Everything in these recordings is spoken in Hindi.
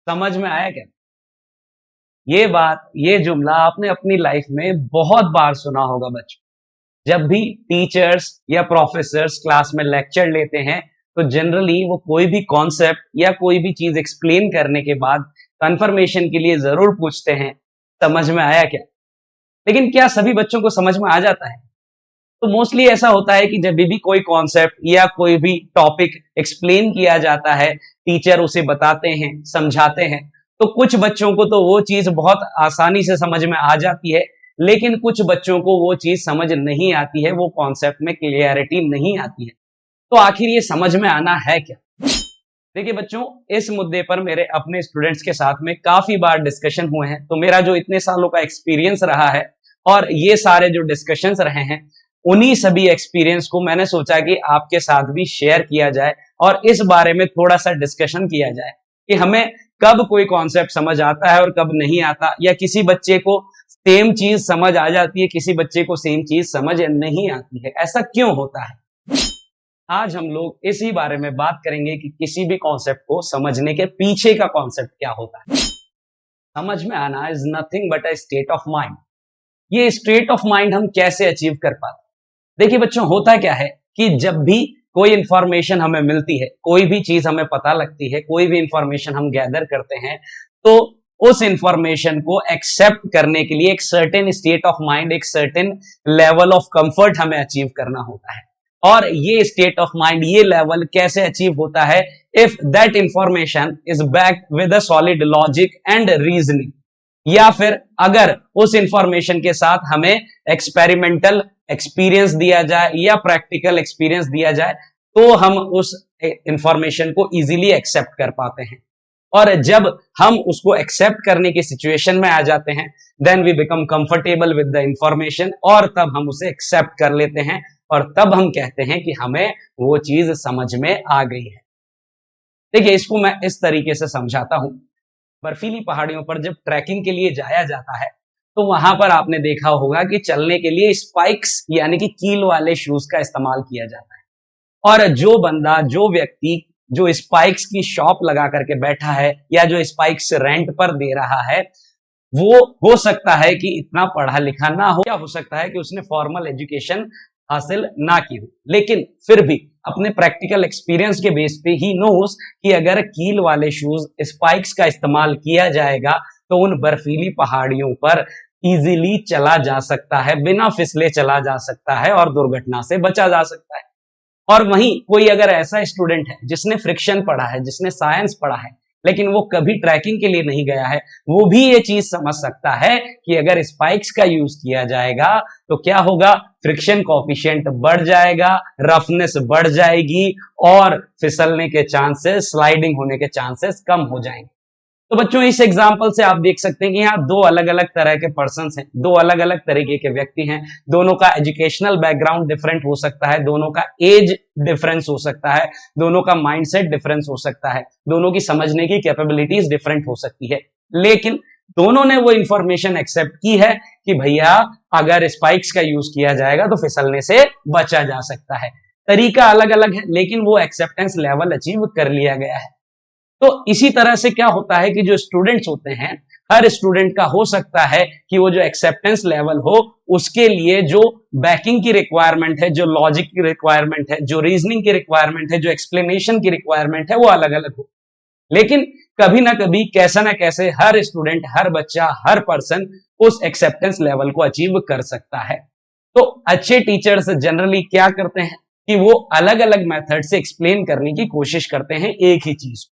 समझ में आया क्या? ये बात, ये जुमला आपने अपनी लाइफ में बहुत बार सुना होगा बच्चों। जब भी टीचर्स या प्रोफेसर्स क्लास में लेक्चर लेते हैं, तो जनरली वो कोई भी कॉन्सेप्ट या कोई भी चीज एक्सप्लेन करने के बाद कंफर्मेशन के लिए जरूर पूछते हैं, समझ में आया क्या? लेकिन क्या सभी बच्चों को समझ में आ जाता है? तो मोस्टली ऐसा होता है कि जब भी कोई कॉन्सेप्ट या कोई भी टॉपिक एक्सप्लेन किया जाता है, टीचर उसे बताते हैं, समझाते हैं, तो कुछ बच्चों को तो वो चीज बहुत आसानी से समझ में आ जाती है, लेकिन कुछ बच्चों को वो चीज समझ नहीं आती है, वो कॉन्सेप्ट में क्लियरिटी नहीं आती है। तो आखिर ये समझ में आना है क्या? देखिए बच्चों, इस मुद्दे पर मेरे अपने स्टूडेंट्स के साथ में काफी बार डिस्कशन हुए हैं। तो मेरा जो इतने सालों का एक्सपीरियंस रहा है और ये सारे जो डिस्कशंस रहे हैं, उन्हीं सभी एक्सपीरियंस को मैंने सोचा कि आपके साथ भी शेयर किया जाए और इस बारे में थोड़ा सा डिस्कशन किया जाए कि हमें कब कोई कॉन्सेप्ट समझ आता है और कब नहीं आता, या किसी बच्चे को सेम चीज समझ आ जाती है, किसी बच्चे को सेम चीज समझ नहीं आती है। ऐसा क्यों होता है? आज हम लोग इसी बारे में बात करेंगे कि किसी भी कॉन्सेप्ट को समझने के पीछे का कॉन्सेप्ट क्या होता है। समझ में आना is nothing but a state of mind. ये स्टेट ऑफ माइंड हम कैसे अचीव कर पाते हैं? देखिए बच्चों, होता क्या है कि जब भी कोई इंफॉर्मेशन हमें मिलती है, कोई भी चीज हमें पता लगती है, कोई भी इंफॉर्मेशन हम गैदर करते हैं, तो उस इंफॉर्मेशन को एक्सेप्ट करने के लिए एक सर्टेन स्टेट ऑफ माइंड, एक सर्टेन लेवल ऑफ कंफर्ट हमें अचीव करना होता है। और ये स्टेट ऑफ माइंड, ये लेवल कैसे अचीव होता है? If that information is backed with a solid logic and reasoning, या फिर अगर उस इंफॉर्मेशन के साथ हमें एक्सपेरिमेंटल एक्सपीरियंस दिया जाए या प्रैक्टिकल एक्सपीरियंस दिया जाए, तो हम उस इंफॉर्मेशन को इजीली एक्सेप्ट कर पाते हैं। और जब हम उसको एक्सेप्ट करने की सिचुएशन में आ जाते हैं, then we become comfortable with the information, और तब हम उसे एक्सेप्ट कर लेते हैं और तब हम कहते हैं कि हमें वो चीज समझ में आ गई है। देखिए, इसको मैं इस तरीके से समझाता हूं। बर्फीली पहाड़ियों पर जब ट्रैकिंग के लिए जाया जाता है, तो वहां पर आपने देखा होगा कि चलने के लिए स्पाइक्स यानी कि कील वाले शूज का इस्तेमाल किया जाता है। और जो बंदा, जो व्यक्ति जो स्पाइक्स की शॉप लगा करके बैठा है या जो स्पाइक्स रेंट पर दे रहा है, वो हो सकता है कि इतना पढ़ा लिखा ना हो, या हो सकता है कि उसने फॉर्मल एजुकेशन हासिल ना की हो, लेकिन फिर भी अपने प्रैक्टिकल एक्सपीरियंस के बेस पे ही नोस कि अगर कील वाले शूज, स्पाइक्स का इस्तेमाल किया जाएगा, तो उन बर्फीली पहाड़ियों पर इजीली चला जा सकता है, बिना फिसले चला जा सकता है और दुर्घटना से बचा जा सकता है। और वहीं कोई अगर ऐसा स्टूडेंट है जिसने फ्रिक्शन पढ़ा है, जिसने साइंस पढ़ा है, लेकिन वो कभी ट्रैकिंग के लिए नहीं गया है, वो भी ये चीज समझ सकता है कि अगर स्पाइक्स का यूज किया जाएगा तो क्या होगा? फ्रिक्शन कोफिशिएंट बढ़ जाएगा, रफनेस बढ़ जाएगी और फिसलने के चांसेस, स्लाइडिंग होने के चांसेस कम हो जाएंगे। तो बच्चों, इस एग्जाम्पल से आप देख सकते हैं कि यहाँ दो अलग अलग तरह के पर्सन हैं, दो अलग अलग तरीके के व्यक्ति हैं। दोनों का एजुकेशनल बैकग्राउंड डिफरेंट हो सकता है, दोनों का एज डिफरेंस हो सकता है, दोनों का माइंडसेट डिफरेंस हो सकता है, दोनों की समझने की कैपेबिलिटीज डिफरेंट हो सकती है, लेकिन दोनों ने वो इंफॉर्मेशन एक्सेप्ट की है कि भैया अगर स्पाइक्स का यूज किया जाएगा तो फिसलने से बचा जा सकता है। तरीका अलग अलग है, लेकिन वो एक्सेप्टेंस लेवल अचीव कर लिया गया है। तो इसी तरह से क्या होता है कि जो स्टूडेंट्स होते हैं, हर स्टूडेंट का हो सकता है कि वो जो एक्सेप्टेंस लेवल हो, उसके लिए जो बैकिंग की रिक्वायरमेंट है, जो लॉजिक की रिक्वायरमेंट है, जो रीजनिंग की रिक्वायरमेंट है, जो एक्सप्लेनेशन की रिक्वायरमेंट है, वो अलग अलग हो। लेकिन कभी ना कभी, कैसा ना कैसे, हर स्टूडेंट, हर बच्चा, हर पर्सन उस एक्सेप्टेंस लेवल को अचीव कर सकता है। तो अच्छे टीचर्स जनरली क्या करते हैं कि वो अलग अलग मेथड से एक्सप्लेन करने की कोशिश करते हैं एक ही चीज।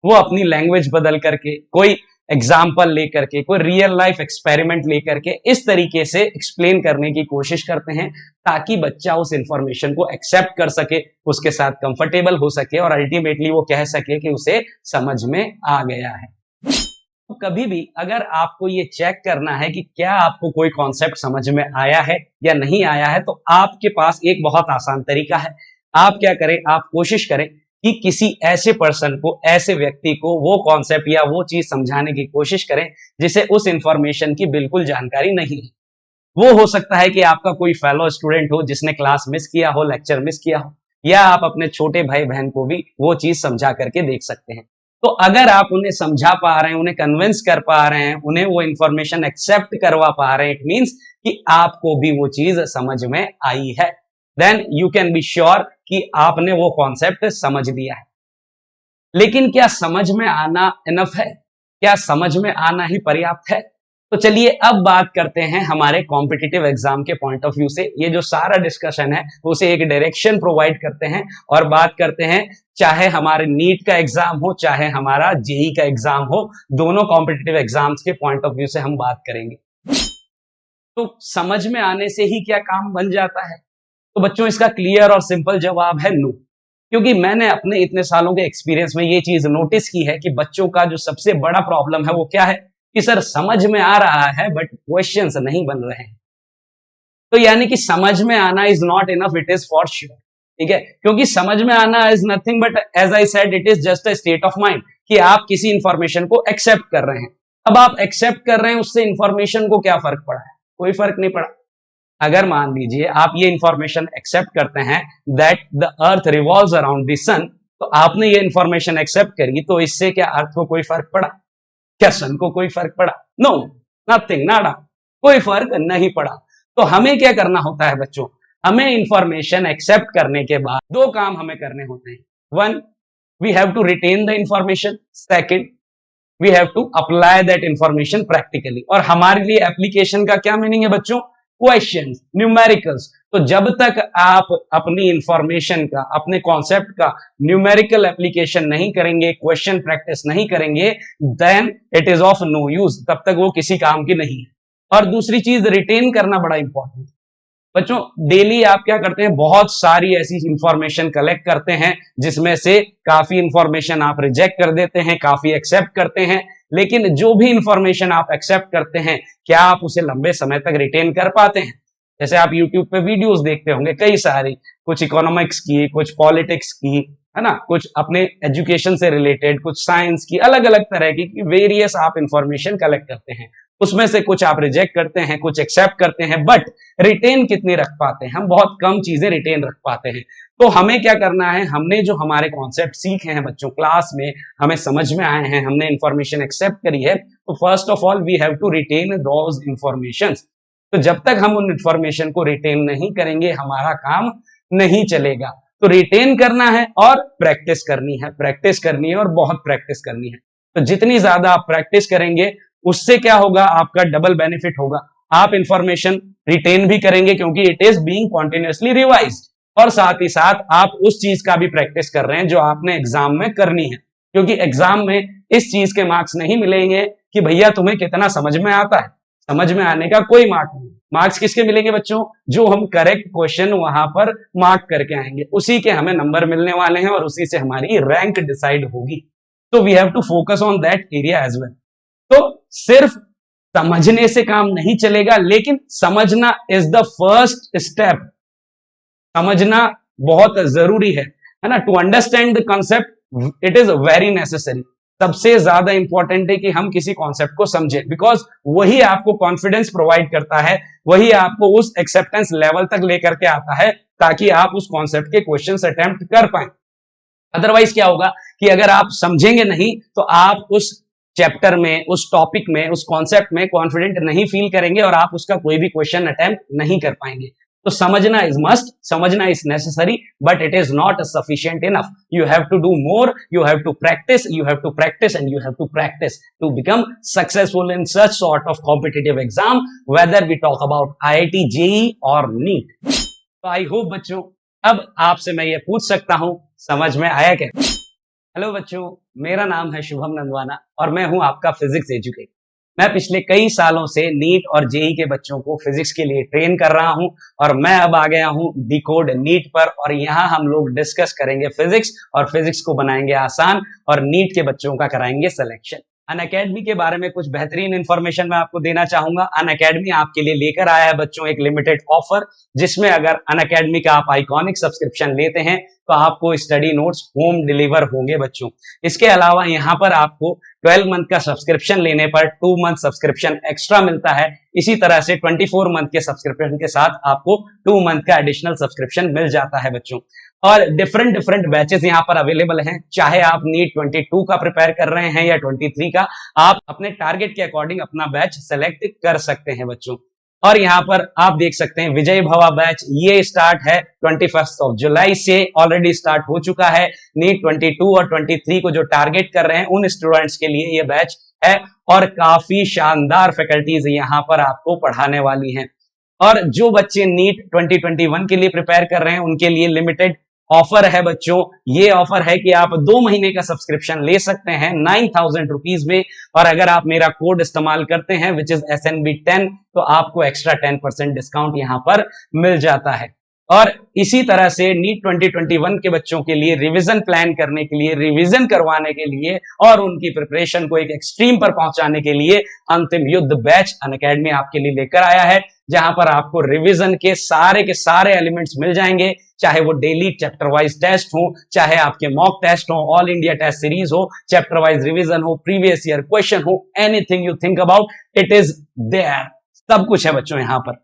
वो अपनी लैंग्वेज बदल करके, कोई एग्जाम्पल लेकर के, कोई रियल लाइफ एक्सपेरिमेंट लेकर के इस तरीके से एक्सप्लेन करने की कोशिश करते हैं, ताकि बच्चा उस इंफॉर्मेशन को एक्सेप्ट कर सके, उसके साथ कंफर्टेबल हो सके और अल्टीमेटली वो कह सके कि उसे समझ में आ गया है। तो कभी भी अगर आपको ये चेक करना है कि क्या आपको कोई कॉन्सेप्ट समझ में आया है या नहीं आया है, तो आपके पास एक बहुत आसान तरीका है। आप क्या करें? आप कोशिश करें कि किसी ऐसे पर्सन को, ऐसे व्यक्ति को वो कॉन्सेप्ट या वो चीज समझाने की कोशिश करें जिसे उस इंफॉर्मेशन की बिल्कुल जानकारी नहीं है। वो हो सकता है कि आपका कोई फेलो स्टूडेंट हो जिसने क्लास मिस किया हो, लेक्चर मिस किया हो, या आप अपने छोटे भाई बहन को भी वो चीज समझा करके देख सकते हैं। तो अगर आप उन्हें समझा पा रहे हैं, उन्हें कन्विंस कर पा रहे हैं, उन्हें वो इंफॉर्मेशन एक्सेप्ट करवा पा रहे हैं, इट मीन्स कि आपको भी वो चीज समझ में आई है, then you can be sure कि आपने वो कॉन्सेप्ट समझ लिया है। लेकिन क्या समझ में आना इनफ है? क्या समझ में आना ही पर्याप्त है? तो चलिए अब बात करते हैं हमारे कॉम्पिटिटिव एग्जाम के पॉइंट ऑफ व्यू से। ये जो सारा डिस्कशन है उसे एक डायरेक्शन प्रोवाइड करते हैं और बात करते हैं, चाहे हमारे नीट का एग्जाम हो, चाहे हमारा जेई का एग्जाम हो, दोनों कॉम्पिटिटिव एग्जाम्स के पॉइंट ऑफ व्यू से हम बात करेंगे। तो समझ में आने से ही क्या काम बन जाता है? तो बच्चों इसका क्लियर और सिंपल जवाब है नो। क्योंकि मैंने अपने इतने सालों के एक्सपीरियंस में ये चीज नोटिस की है कि बच्चों का जो सबसे बड़ा प्रॉब्लम है वो क्या है कि सर समझ में आ रहा है बट क्वेश्चंस नहीं बन रहे हैं। तो यानी कि समझ में आना is not enough, it is for sure. ठीक है, क्योंकि समझ में आना is nothing but as I said it is just a state of mind कि आप किसी इंफॉर्मेशन को एक्सेप्ट कर रहे हैं। अब आप एक्सेप्ट कर रहे हैं, उससे इंफॉर्मेशन को क्या फर्क पड़ा है? कोई फर्क नहीं पड़ा। अगर मान लीजिए आप ये इंफॉर्मेशन एक्सेप्ट करते हैं that the earth revolves around the sun, तो आपने ये इंफॉर्मेशन एक्सेप्ट करी, तो इससे क्या अर्थ को कोई फर्क पड़ा? क्या सन को कोई फर्क पड़ा? नो, नथिंग, नाडा, कोई फर्क नहीं पड़ा। तो हमें क्या करना होता है बच्चों? हमें इंफॉर्मेशन एक्सेप्ट करने के बाद दो काम हमें करने होते हैं। One, we have to retain the information. Second, we have to apply that information practically. और हमारे लिए एप्लीकेशन का क्या मीनिंग है बच्चों? Questions, numericals. तो जब तक आप अपनी इंफॉर्मेशन का, अपने कॉन्सेप्ट का न्यूमेरिकल एप्लीकेशन नहीं करेंगे, क्वेश्चन प्रैक्टिस नहीं करेंगे, then it is of no use, तब तक वो किसी काम की नहीं है। और दूसरी चीज, रिटेन करना बड़ा इंपॉर्टेंट। बच्चों डेली आप क्या करते हैं? बहुत सारी ऐसी इंफॉर्मेशन कलेक्ट करते हैं जिसमें से काफी इंफॉर्मेशन आप रिजेक्ट कर देते हैं, काफी एक्सेप्ट करते हैं। लेकिन जो भी इंफॉर्मेशन आप एक्सेप्ट करते हैं, क्या आप उसे लंबे समय तक रिटेन कर पाते हैं? जैसे आप यूट्यूब पे वीडियोस देखते होंगे कई सारी, कुछ इकोनॉमिक्स की, कुछ पॉलिटिक्स की, है ना, कुछ अपने एजुकेशन से रिलेटेड, कुछ साइंस की, अलग अलग तरह की वेरियस आप इंफॉर्मेशन कलेक्ट करते हैं। उसमें से कुछ आप रिजेक्ट करते हैं, कुछ एक्सेप्ट करते हैं, बट रिटेन कितनी रख पाते हैं? हम बहुत कम चीजें रिटेन रख पाते हैं। तो हमें क्या करना है? हमने जो हमारे कॉन्सेप्ट सीखे हैं बच्चों क्लास में, हमें समझ में आए हैं, हमने इंफॉर्मेशन एक्सेप्ट करी है, तो first of all we have to retain those informations. तो जब तक हम उन इंफॉर्मेशन को रिटेन नहीं करेंगे, हमारा काम नहीं चलेगा। तो रिटेन करना है और प्रैक्टिस करनी है, प्रैक्टिस करनी है और बहुत प्रैक्टिस करनी है। तो जितनी ज्यादा आप प्रैक्टिस करेंगे, उससे क्या होगा? आपका डबल बेनिफिट होगा। आप इंफॉर्मेशन रिटेन भी करेंगे क्योंकि it is being continuously revised, और साथ ही साथ आप उस चीज का भी प्रैक्टिस कर रहे हैं जो आपने एग्जाम में करनी है। क्योंकि एग्जाम में इस चीज के मार्क्स नहीं मिलेंगे कि भैया तुम्हें कितना समझ में आता है। समझ में आने का कोई मार्क नहीं। मार्क्स किसके मिलेंगे बच्चों? जो हम करेक्ट क्वेश्चन वहां पर मार्क करके आएंगे, उसी के हमें नंबर मिलने वाले हैं और उसी से हमारी रैंक डिसाइड होगी। तो we have to focus on that area as well. तो सिर्फ समझने से काम नहीं चलेगा, लेकिन समझना इज द फर्स्ट स्टेप। समझना बहुत जरूरी है ना? To understand the concept it is very necessary. सबसे ज्यादा इंपॉर्टेंट है कि हम किसी कॉन्सेप्ट को समझें, बिकॉज वही आपको कॉन्फिडेंस प्रोवाइड करता है, वही आपको उस एक्सेप्टेंस लेवल तक लेकर के आता है ताकि आप उस कॉन्सेप्ट के क्वेश्चंस अटेम्प्ट कर पाए। अदरवाइज क्या होगा कि अगर आप समझेंगे नहीं तो आप उस चैप्टर में, उस टॉपिक में, उस कॉन्सेप्ट में कॉन्फिडेंट नहीं फील करेंगे और आप उसका कोई भी क्वेश्चन अटेम्प्ट नहीं कर पाएंगे। तो समझना इज मस्ट, समझना is necessary, but it is not sufficient enough. You have to do more, you have to practise, you have to practise and you have to practise to become successful in such sort of competitive exam, whether we talk about IIT, JEE और नीट। तो आई होप बच्चों अब आपसे मैं ये पूछ सकता हूं, समझ में आया क्या? हेलो बच्चों, मेरा नाम है शुभम नंदवाना और मैं हूं आपका फिजिक्स एजुकेटर। मैं पिछले कई सालों से नीट और जेईई के बच्चों को फिजिक्स के लिए ट्रेन कर रहा हूं और मैं अब आ गया हूं डिकोड नीट पर, और यहां हम लोग डिस्कस करेंगे फिजिक्स और फिजिक्स को बनाएंगे आसान और नीट के बच्चों का कराएंगे सिलेक्शन। अनअकैडमी के बारे में कुछ बेहतरीन इंफॉर्मेशन मैं आपको देना चाहूंगा। अनअकैडमी आपके लिए लेकर आया है बच्चों एक लिमिटेड ऑफर, जिसमें अगर अनअकैडमी का आप आइकॉनिक सब्सक्रिप्शन लेते हैं तो आपको स्टडी नोट्स होम डिलीवर होंगे बच्चों। इसके अलावा यहाँ पर आपको 12 मंथ का सब्सक्रिप्शन लेने पर 2 मंथ सब्सक्रिप्शन एक्स्ट्रा मिलता है। इसी तरह से 24 मंथ के सब्सक्रिप्शन के साथ आपको 2 मंथ का एडिशनल सब्सक्रिप्शन मिल जाता है बच्चों। और डिफरेंट डिफरेंट बैचेस यहाँ पर अवेलेबल हैं। चाहे आप नीट 22 का प्रिपेयर कर रहे हैं या 23 का, आप अपने टारगेट के अकॉर्डिंग अपना बैच सेलेक्ट कर सकते हैं बच्चों। और यहाँ पर आप देख सकते हैं विजय भवा बैच, ये स्टार्ट है 21 जुलाई से, ऑलरेडी स्टार्ट हो चुका है। नीट 22 और 23 को जो टारगेट कर रहे हैं उन स्टूडेंट्स के लिए ये बैच है, और काफी शानदार फैकल्टीज यहाँ पर आपको पढ़ाने वाली हैं। और जो बच्चे नीट 2021 के लिए प्रिपेयर कर रहे हैं उनके लिए लिमिटेड ऑफर है बच्चों। ये ऑफर है कि आप 2 महीने का सब्सक्रिप्शन ले सकते हैं 9,000 रुपीज में, और अगर आप मेरा कोड इस्तेमाल करते हैं विच इज SNB10, तो आपको एक्स्ट्रा 10% डिस्काउंट यहां पर मिल जाता है। और इसी तरह से नीट 2021 के बच्चों के लिए रिवीजन प्लान करने के लिए, रिवीजन करवाने के लिए और उनकी प्रिपरेशन को एक एक्सट्रीम पर पहुंचाने के लिए अंतिम युद्ध बैच अनअकैडमी आपके लिए लेकर आया है, जहां पर आपको रिवीजन के सारे एलिमेंट्स मिल जाएंगे। चाहे वो डेली चैप्टर वाइज टेस्ट हो, चाहे आपके मॉक टेस्ट हो, ऑल इंडिया टेस्ट सीरीज हो, चैप्टर वाइज रिवीजन हो, प्रीवियस ईयर क्वेश्चन हो, anything you think about it is there. सब कुछ है बच्चों यहाँ पर।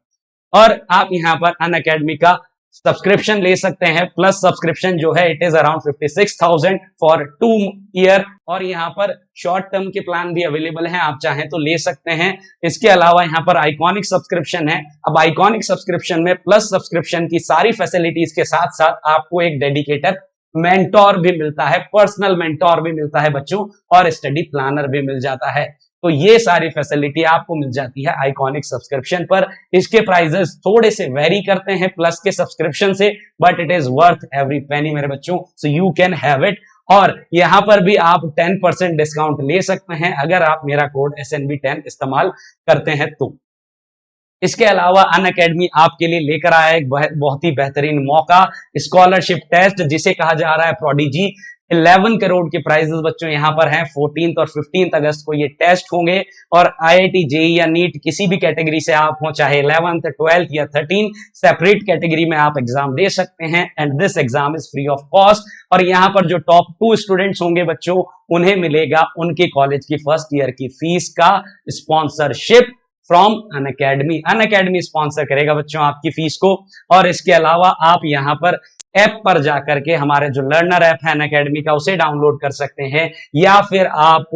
और आप यहाँ पर अनअकैडमी का सब्सक्रिप्शन ले सकते हैं, प्लस सब्सक्रिप्शन जो है it is around 56,000 for 2 year. और यहाँ पर शॉर्ट टर्म के प्लान भी अवेलेबल हैं, आप चाहें तो ले सकते हैं। इसके अलावा यहाँ पर आइकॉनिक सब्सक्रिप्शन है। अब आइकॉनिक सब्सक्रिप्शन में प्लस सब्सक्रिप्शन की सारी फैसिलिटीज के साथ साथ आपको एक डेडिकेटेड मेंटोर भी मिलता है, पर्सनल मेंटोर भी मिलता है बच्चों, और स्टडी प्लानर भी मिल जाता है। तो ये सारी फैसिलिटी आपको मिल जाती है आइकॉनिक सब्सक्रिप्शन पर। इसके प्राइजेस थोड़े से वेरी करते हैं प्लस के सब्सक्रिप्शन से, but it is worth every penny मेरे बच्चों, so you can have it. और यहां पर भी आप 10% डिस्काउंट ले सकते हैं अगर आप मेरा कोड SNB10 इस्तेमाल करते हैं तो। इसके अलावा अनअकैडमी आपके लिए लेकर आया एक बहुत ही बेहतरीन मौका, स्कॉलरशिप टेस्ट जिसे कहा जा रहा है प्रोडिजी। 11 करोड़ के प्राइजेस बच्चों यहाँ पर हैं। 14 और 15 अगस्त को ये टेस्ट होंगे, और IIT JEE या नीट किसी भी कैटेगरी से आप हो, चाहे 11th 12th या 13 सेपरेट कैटेगरी में आप एग्जाम दे सकते हैं, and this exam is free of cost. और यहाँ पर जो टॉप 2 स्टूडेंट्स होंगे बच्चों, उन्हें मिलेगा उनके कॉलेज की फर्स्ट ईयर की फीस का sponsorship from Unacademy. Unacademy sponsor करेगा बच्चों आपकी फीस को। और इसके अलावा आप यहाँ पर ऐप पर जाकर के हमारे जो लर्नर ऐप है अनअकैडमी का, उसे डाउनलोड कर सकते हैं, या फिर आप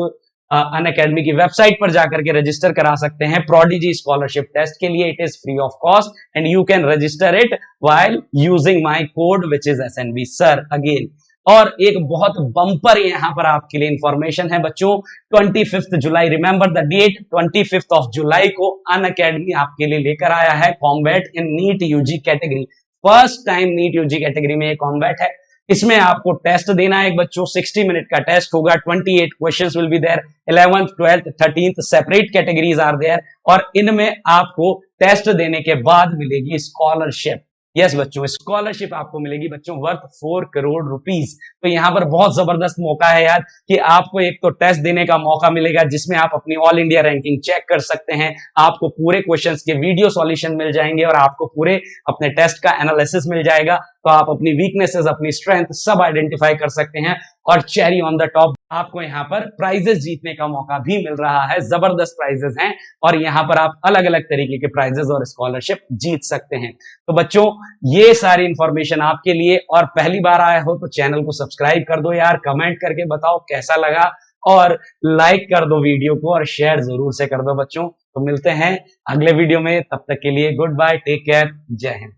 अनअकैडमी की वेबसाइट पर जाकर के रजिस्टर करा सकते हैं प्रोडिजी स्कॉलरशिप टेस्ट के लिए। It is free of cost and you can register it while using my code which is SNB sir again. और एक बहुत बम्पर यहाँ पर आपके लिए इंफॉर्मेशन है बच्चों, 25 जुलाई, रिमेंबर द डेट, 25 जुलाई को अनअकैडमी आपके लिए लेकर आया है combat in NEET UG category. First time NEET UG category में एक कॉम्बैट है। इसमें आपको टेस्ट देना है बच्चों, 60 मिनट का टेस्ट होगा, 28 questions will be there, 11th 12th 13th separate categories are there, और इनमें आपको टेस्ट देने के बाद मिलेगी स्कॉलरशिप। यस बच्चों, स्कॉलरशिप आपको मिलेगी बच्चों वर्थ 4 करोड़ रुपीस। तो यहाँ पर बहुत जबरदस्त मौका है यार, कि आपको एक तो टेस्ट देने का मौका मिलेगा जिसमें आप अपनी ऑल इंडिया रैंकिंग चेक कर सकते हैं, आपको पूरे क्वेश्चंस के वीडियो सॉल्यूशन मिल जाएंगे, और आपको पूरे अपने टेस्ट का एनालिसिस मिल जाएगा। तो आप अपनी वीकनेसेस, अपनी स्ट्रेंथ सब आइडेंटिफाई कर सकते हैं, और चेरी ऑन द टॉप आपको यहाँ पर प्राइजेस जीतने का मौका भी मिल रहा है। जबरदस्त प्राइजेस हैं, और यहाँ पर आप अलग अलग तरीके के प्राइजेस और स्कॉलरशिप जीत सकते हैं। तो बच्चों, ये सारी इंफॉर्मेशन आपके लिए, और पहली बार आए हो तो चैनल को सब्सक्राइब कर दो यार, कमेंट करके बताओ कैसा लगा, और लाइक कर दो वीडियो को, और शेयर जरूर से कर दो बच्चों। तो मिलते हैं अगले वीडियो में, तब तक के लिए गुड बाय, टेक केयर, जय हिंद।